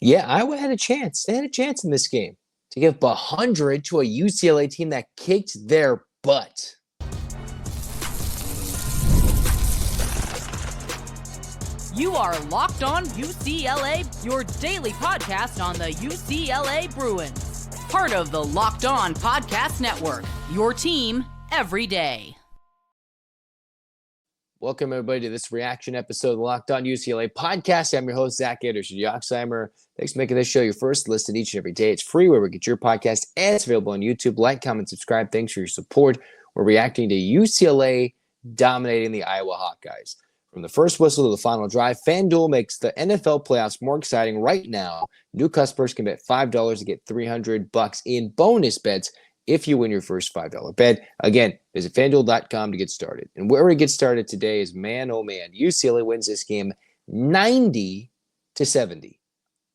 Yeah, Iowa had a chance. They had a chance in this game to give 100 to a UCLA team that kicked their butt. You are Locked On UCLA, your daily podcast on the UCLA Bruins. Part of the Locked On Podcast Network, your team every day. Welcome, everybody, to this reaction episode of the Locked On UCLA podcast. I'm your host, Zach Anderson-Yoxsimer. Thanks for making this show your first listen each and every day. It's free wherever you get your podcast, and it's available on YouTube. Like, comment, subscribe. Thanks for your support. We're reacting to UCLA dominating the Iowa Hawkeyes. From the first whistle to the final drive, FanDuel makes the NFL playoffs more exciting right now. New customers can bet $5 to get $300 in bonus bets if you win your first $5 bet. Again, visit FanDuel.com to get started. And where we get started today is, man, oh man, UCLA wins this game 90-70.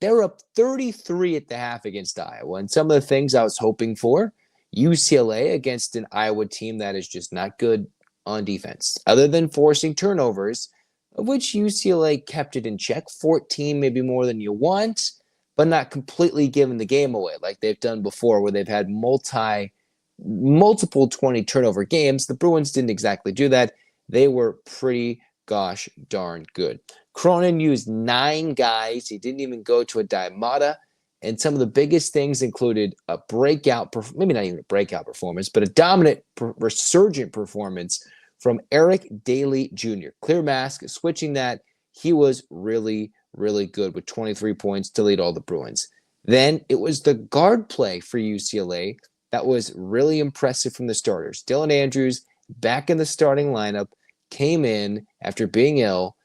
They're up 33 at the half against Iowa. And some of the things I was hoping for, UCLA against an Iowa team that is just not good on defense, other than forcing turnovers, of which UCLA kept it in check, 14, maybe more than you want, but not completely giving the game away like they've done before, where they've had multiple 20 turnover games. The Bruins didn't exactly do that. They were pretty gosh darn good. Cronin used 9 guys. He didn't even go to a Daimata. And some of the biggest things included a breakout, maybe not even a breakout performance, but a dominant, resurgent performance from Eric Dailey Jr. Clear mask, switching that. He was really, really good with 23 points to lead all the Bruins. Then it was the guard play for UCLA that was really impressive from the starters. Dylan Andrews, back in the starting lineup, came in after being ill.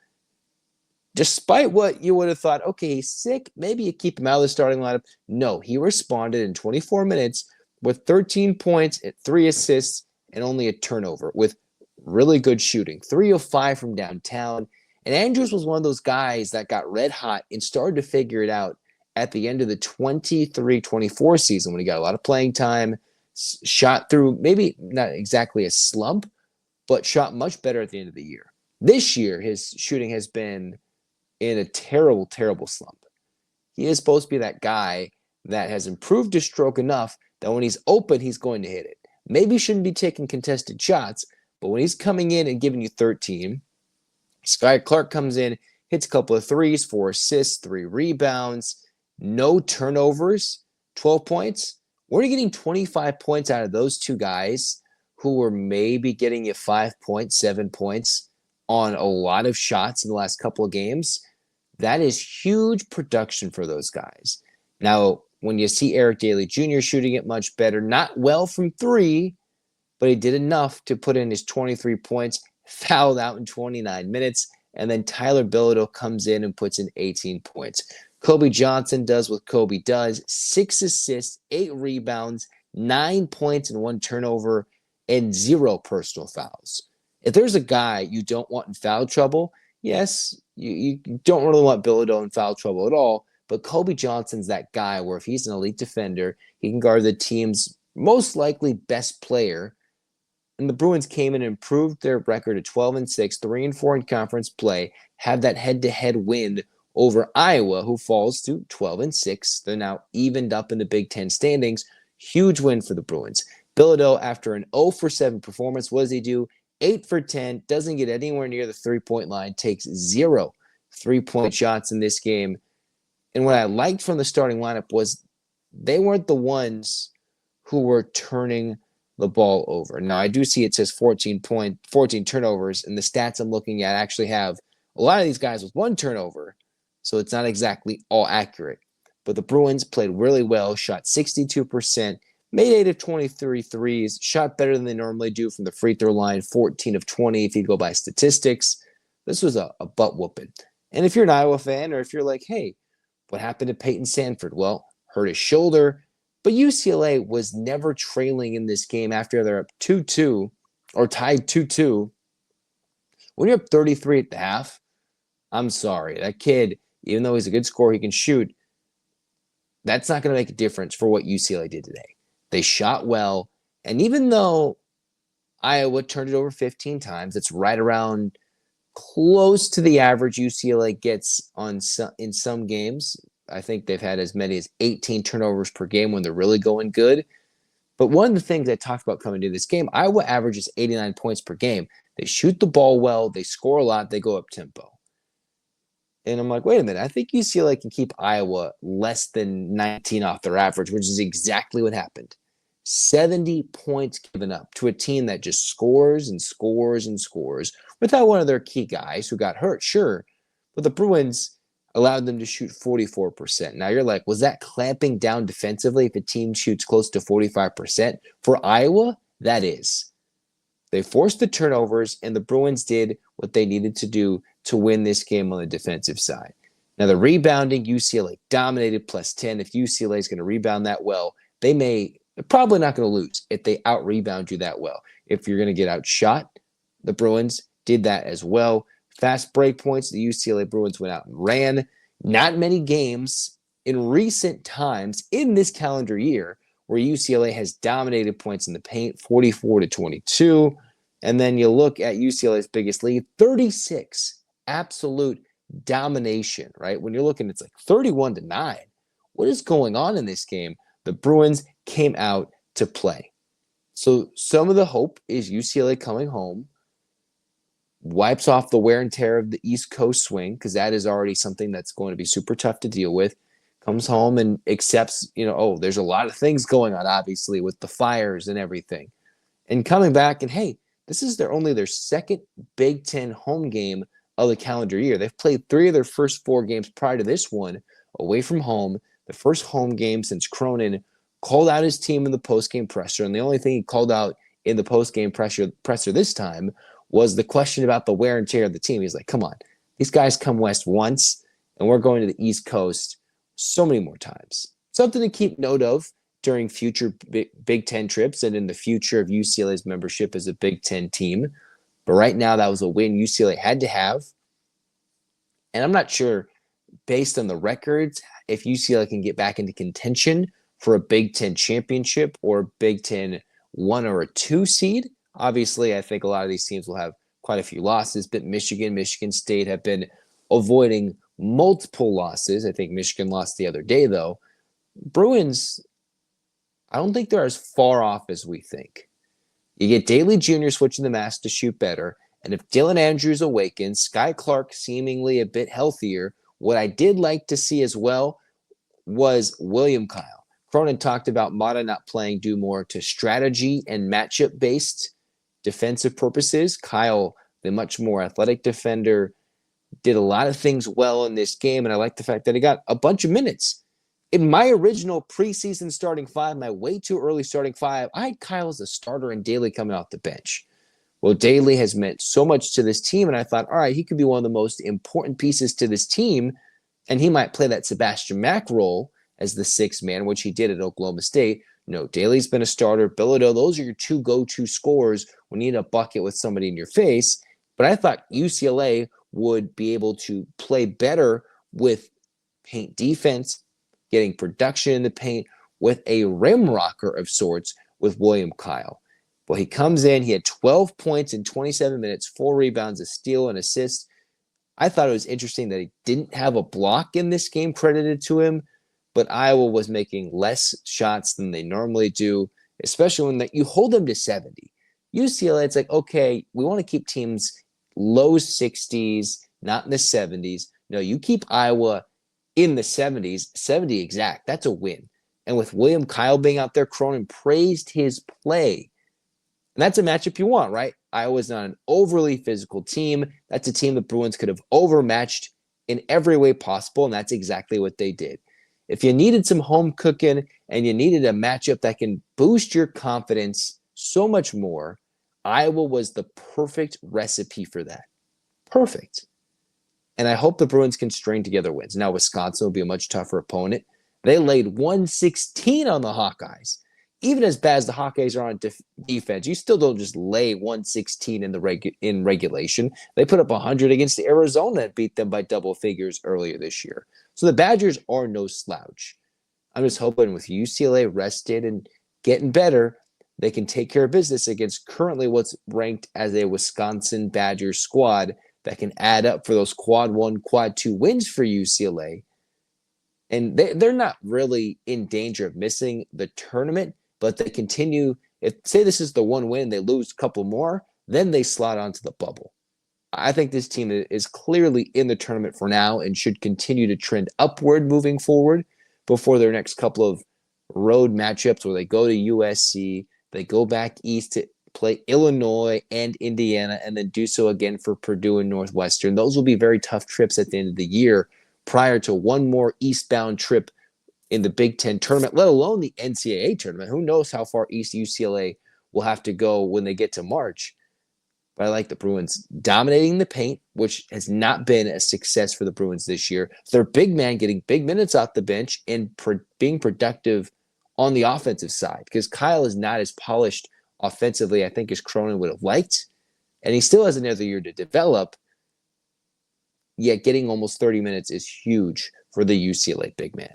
Despite what you would have thought, okay, he's sick, maybe you keep him out of the starting lineup. No, he responded in 24 minutes with 13 points, 3 assists, and only a turnover with really good shooting. 3 of 5 from downtown. And Andrews was one of those guys that got red hot and started to figure it out at the end of the 23-24 season when he got a lot of playing time, shot through maybe not exactly a slump, but shot much better at the end of the year. This year, his shooting has been in a terrible, terrible slump. He is supposed to be that guy that has improved his stroke enough that when he's open, he's going to hit it. Maybe he shouldn't be taking contested shots, but when he's coming in and giving you 13, Skyy Clark comes in, hits a couple of threes, 4 assists, 3 rebounds, no turnovers, 12 points. We're getting 25 points out of those 2 guys who were maybe getting you 5 points, 7 points on a lot of shots in the last couple of games. That is huge production for those guys. Now, when you see Eric Dailey Jr. shooting it much better, not well from 3, but he did enough to put in his 23 points, fouled out in 29 minutes, and then Tyler Bilodeau comes in and puts in 18 points. Kobe Johnson does what Kobe does, 6 assists, 8 rebounds, 9 points and 1 turnover, and 0 personal fouls. If there's a guy you don't want in foul trouble, yes, you don't really want Bilodeau in foul trouble at all, but Kobe Johnson's that guy where if he's an elite defender, he can guard the team's most likely best player. And the Bruins came in and improved their record to 12-6, 3-4 in conference play, have that head-to-head win over Iowa, who falls to 12-6. They're now evened up in the Big Ten standings. Huge win for the Bruins. Bilodeau, after an 0-for-7 performance, what does he do? 8 for 10, doesn't get anywhere near the 3-point line, takes 0 3-point shots in this game. And what I liked from the starting lineup was they weren't the ones who were turning the ball over. Now, I do see it says 14 turnovers, and the stats I'm looking at actually have a lot of these guys with 1 turnover, so it's not exactly all accurate. But the Bruins played really well, shot 62%, made 8 of 23 threes, shot better than they normally do from the free throw line, 14 of 20 if you go by statistics. This was a butt whooping. And if you're an Iowa fan, or if you're like, hey, what happened to Peyton Sandford? Well, hurt his shoulder. But UCLA was never trailing in this game after they're up 2-2 or tied 2-2. When you're up 33 at the half, I'm sorry. That kid, even though he's a good scorer, he can shoot, that's not going to make a difference for what UCLA did today. They shot well, and even though Iowa turned it over 15 times, it's right around close to the average UCLA gets in some games. I think they've had as many as 18 turnovers per game when they're really going good. But one of the things I talked about coming to this game, Iowa averages 89 points per game. They shoot the ball well, they score a lot, they go up tempo. And I'm like, wait a minute, I think UCLA can keep Iowa less than 19 off their average, which is exactly what happened. 70 points given up to a team that just scores and scores and scores without one of their key guys who got hurt, sure. But the Bruins allowed them to shoot 44%. Now you're like, was that clamping down defensively if a team shoots close to 45%? For Iowa, that is. They forced the turnovers, and the Bruins did what they needed to do to win this game on the defensive side. Now the rebounding, UCLA dominated plus 10. If UCLA is going to rebound that well, they're probably not going to lose if they out-rebound you that well. If you're going to get outshot, the Bruins did that as well. Fast break points, the UCLA Bruins went out and ran. Not many games in recent times in this calendar year where UCLA has dominated points in the paint, 44-22. And then you look at UCLA's biggest lead, 36. Absolute domination, right? When you're looking, it's like 31-9. What is going on in this game? The Bruins came out to play. So some of the hope is UCLA coming home, wipes off the wear and tear of the East Coast swing, because that is already something that's going to be super tough to deal with, comes home and accepts, there's a lot of things going on, obviously, with the fires and everything. And coming back and, hey, this is only their second Big Ten home game of the calendar year. They've played 3 of their first 4 games prior to this one away from home, the first home game since Cronin called out his team in the postgame presser. And the only thing he called out in the postgame presser this time was the question about the wear and tear of the team. He's like, come on, these guys come west once, and we're going to the East Coast so many more times. Something to keep note of during future Big Ten trips and in the future of UCLA's membership as a Big Ten team. But right now, that was a win UCLA had to have. And I'm not sure, based on the records, if UCLA can get back into contention for a Big Ten championship or a Big Ten 1 or a 2 seed. Obviously, I think a lot of these teams will have quite a few losses, but Michigan State have been avoiding multiple losses. I think Michigan lost the other day, though. Bruins, I don't think they're as far off as we think. You get Dailey Jr. switching the mask to shoot better, and if Dylan Andrews awakens, Skyy Clark seemingly a bit healthier, what I did like to see as well was William Kyle. Cronin talked about Mata not playing due more to strategy and matchup-based defensive purposes. Kyle, the much more athletic defender, did a lot of things well in this game, and I like the fact that he got a bunch of minutes. In my original preseason starting 5, my way too early starting 5, I had Kyle as a starter and Dailey coming off the bench. Well, Dailey has meant so much to this team, and I thought, all right, he could be one of the most important pieces to this team, and he might play that Sebastian Mack role as the 6th man, which he did at Oklahoma State. No, Dailey's been a starter. Bilodeau, those are your 2 go-to scorers when you need a bucket with somebody in your face. But I thought UCLA would be able to play better with paint defense, getting production in the paint, with a rim rocker of sorts with William Kyle. Well, he comes in, he had 12 points in 27 minutes, 4 rebounds, a steal, and assist. I thought it was interesting that he didn't have a block in this game credited to him, but Iowa was making less shots than they normally do, especially when you hold them to 70. UCLA, it's like, okay, we want to keep teams low 60s, not in the 70s. No, you keep Iowa in the 70s, 70 exact. That's a win. And with William Kyle being out there, Cronin praised his play. And that's a matchup you want, right? Iowa's not an overly physical team. That's a team the Bruins could have overmatched in every way possible, and that's exactly what they did. If you needed some home cooking and you needed a matchup that can boost your confidence so much more, Iowa was the perfect recipe for that. Perfect. And I hope the Bruins can string together wins. Now, Wisconsin will be a much tougher opponent. They laid 116 on the Hawkeyes. Even as bad as the Hawkeyes are on defense, you still don't just lay 116 in regulation. They put up 100 against Arizona and beat them by double figures earlier this year. So the Badgers are no slouch. I'm just hoping with UCLA rested and getting better, they can take care of business against currently what's ranked as a Wisconsin Badgers squad that can add up for those quad 1, quad 2 wins for UCLA And they're not really in danger of missing the tournament, but they continue. If say this is the one win, they lose a couple more, then they slide onto the bubble. I think this team is clearly in the tournament for now and should continue to trend upward moving forward before their next couple of road matchups where they go to USC, they go back east to play Illinois and Indiana, and then do so again for Purdue and Northwestern. Those will be very tough trips at the end of the year prior to one more eastbound trip in the Big Ten tournament, let alone the NCAA tournament. Who knows how far east UCLA will have to go when they get to March. But I like the Bruins dominating the paint, which has not been a success for the Bruins this year. Their big man getting big minutes off the bench and being productive on the offensive side, because Kyle is not as polished offensively, I think, as Cronin would have liked. And he still has another year to develop, yet getting almost 30 minutes is huge for the UCLA big man.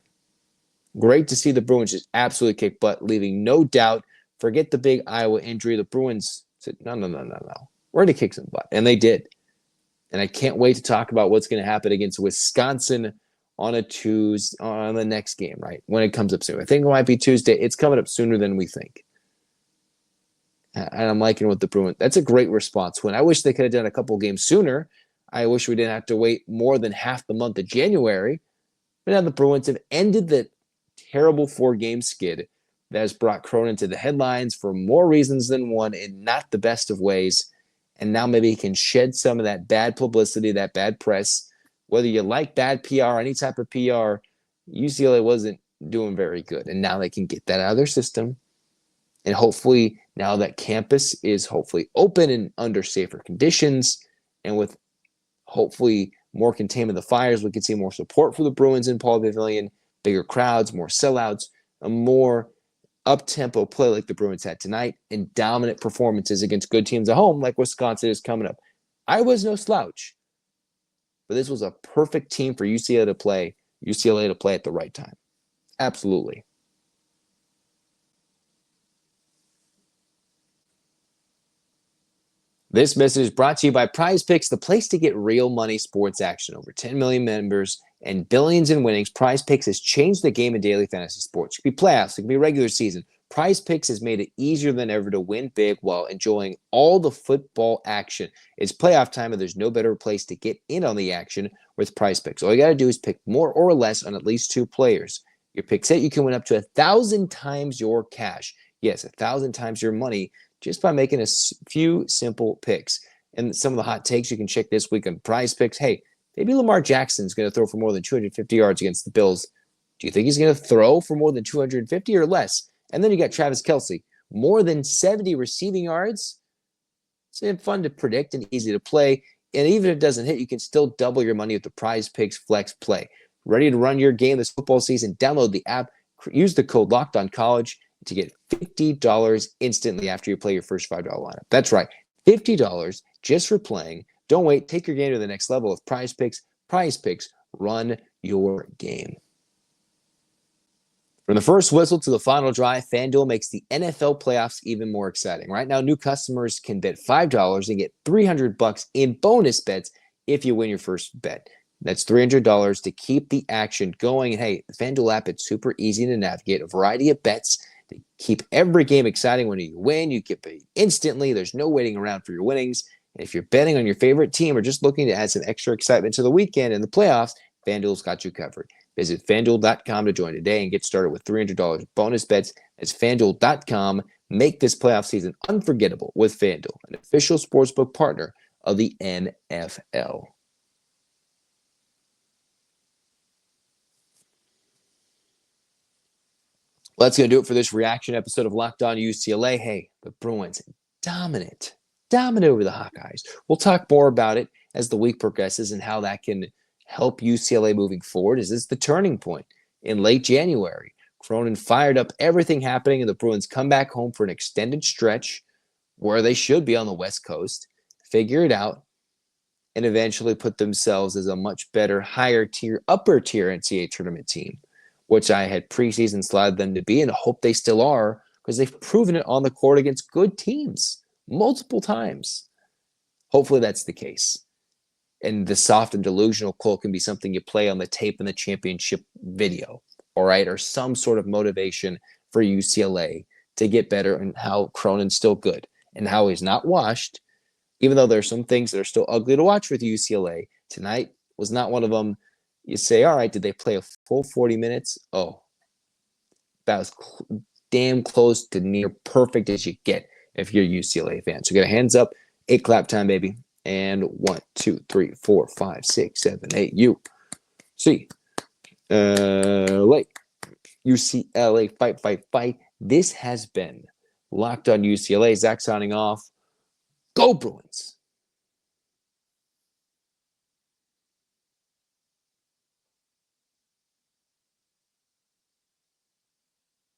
Great to see the Bruins just absolutely kick butt, leaving no doubt. Forget the big Iowa injury. The Bruins said, no. We're going to kick some butt. And they did. And I can't wait to talk about what's going to happen against Wisconsin on a Tuesday, on the next game, right? When it comes up soon. I think it might be Tuesday. It's coming up sooner than we think. And I'm liking what the Bruins. That's a great response win. I wish they could have done a couple games sooner. I wish we didn't have to wait more than half the month of January. But now the Bruins have ended the terrible 4-game skid that has brought Cronin to the headlines for more reasons than one, in not the best of ways. And now maybe he can shed some of that bad publicity, that bad press. Whether you like bad PR, any type of PR, UCLA wasn't doing very good. And now they can get that out of their system. And hopefully now that campus is hopefully open and under safer conditions, and with hopefully more containment of the fires, we can see more support for the Bruins in Paul Pavilion, bigger crowds, more sellouts, a more up-tempo play like the Bruins had tonight, and dominant performances against good teams at home like Wisconsin is coming up. I was no slouch, but this was a perfect team for UCLA to play at the right time. Absolutely. This message is brought to you by Prize Picks, the place to get real money sports action. Over 10 million members and billions in winnings, Prize Picks has changed the game of daily fantasy sports. It could be playoffs, it could be regular season. Prize Picks has made it easier than ever to win big while enjoying all the football action. It's playoff time, and there's no better place to get in on the action with Prize Picks. All you got to do is pick more or less on at least 2 players. Your pick set, you can win up to 1,000 times your cash. Yes, 1,000 times your money, just by making a few simple picks. And some of the hot takes you can check this week on Prize Picks. Hey, maybe Lamar Jackson's going to throw for more than 250 yards against the Bills. Do you think he's going to throw for more than 250 or less? And then you got Travis Kelce, more than 70 receiving yards. It's fun to predict and easy to play. And even if it doesn't hit, you can still double your money with the Prize Picks Flex Play. Ready to run your game this football season? Download the app. Use the code LOCKEDONCollege to get $50 instantly after you play your first $5 lineup. That's right, $50 just for playing. Don't wait. Take your game to the next level with Prize Picks. Prize Picks, run your game. From the first whistle to the final drive, FanDuel makes the NFL playoffs even more exciting. Right now, new customers can bet $5 and get $300 in bonus bets if you win your first bet. That's $300 to keep the action going. And hey, the FanDuel app, it's super easy to navigate. A variety of bets to keep every game exciting. When you win, you get paid instantly. There's no waiting around for your winnings. And if you're betting on your favorite team or just looking to add some extra excitement to the weekend and the playoffs, FanDuel's got you covered. Visit FanDuel.com to join today and get started with $300 bonus bets. That's FanDuel.com. Make this playoff season unforgettable with FanDuel, an official sportsbook partner of the NFL. Well, that's going to do it for this reaction episode of Locked On UCLA. Hey, the Bruins, dominant over the Hawkeyes. We'll talk more about it as the week progresses and how that can help UCLA moving forward. Is this the turning point in late January? Cronin fired up everything happening, and the Bruins come back home for an extended stretch where they should be on the West Coast, figure it out, and eventually put themselves as a much better, higher tier, upper tier NCAA tournament team, which I had preseason slotted them to be, and I hope they still are, because they've proven it on the court against good teams multiple times. Hopefully that's the case. And the soft and delusional quote can be something you play on the tape in the championship video, all right, or some sort of motivation for UCLA to get better, and how Cronin's still good and how he's not washed, even though there's some things that are still ugly to watch with UCLA. Tonight was not one of them. You say, all right, did they play a full 40 minutes? Oh, that was damn close to near perfect as you get if you're a UCLA fan. So get a hands up, 8 clap time, baby. And 1, 2, 3, 4, 5, 6, 7, 8. UCLA, fight, fight, fight. This has been Locked on UCLA. Zach signing off. Go Bruins.